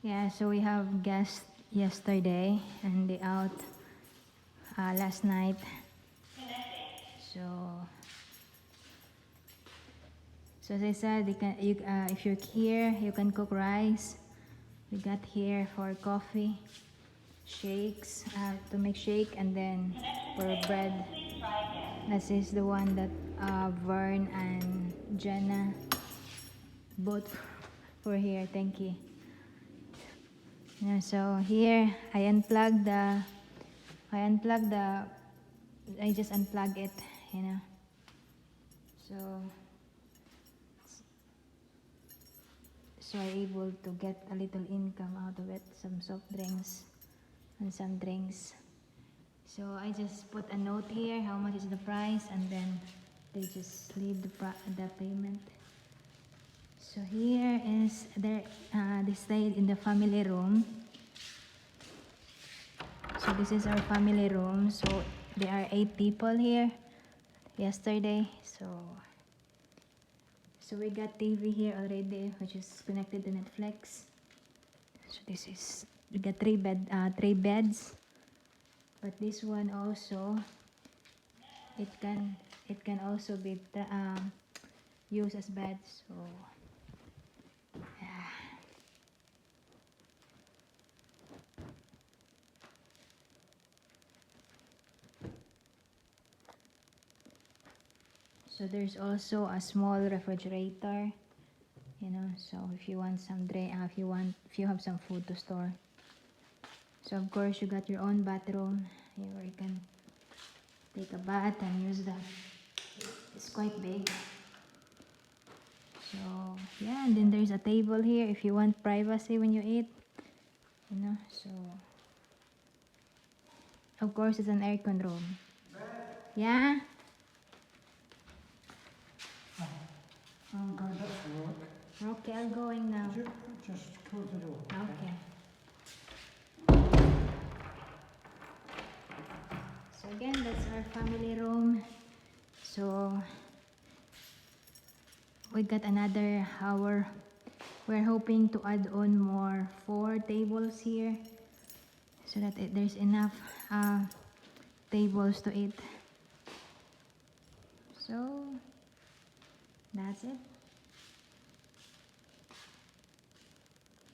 Yeah, so we have guests yesterday and they out last night. So as I said, if you're here, you can cook rice. We got here for coffee, shakes, to make shake, and then for bread. This is the one that Vern and Jenna both for here. Thank you. Yeah, so here I just unplug it, you know. So I'm able to get a little income out of it, some soft drinks and some drinks. So I just put a note here, how much is the price, and then they just leave the payment. So here is they stayed in the family room. So this is our family room. So there are 8 people here yesterday. So we got TV here already, which is connected to Netflix. So we got 3 beds. But this one also, it can also be used as bed. So yeah. So there's also a small refrigerator, you know. So if you want some if you have some food to store. So of course you got your own bathroom here where you can take a bath and use that. It's quite big. So yeah, and then there's a table here if you want privacy when you eat, you know. So of course it's an aircon room. Yeah. I'm going back to work. Okay, I'm going now. Could you just close the door? Okay. So again, that's our family room. So we got another hour. We're hoping to add on more 4 tables here so that there's enough tables to eat. So that's it.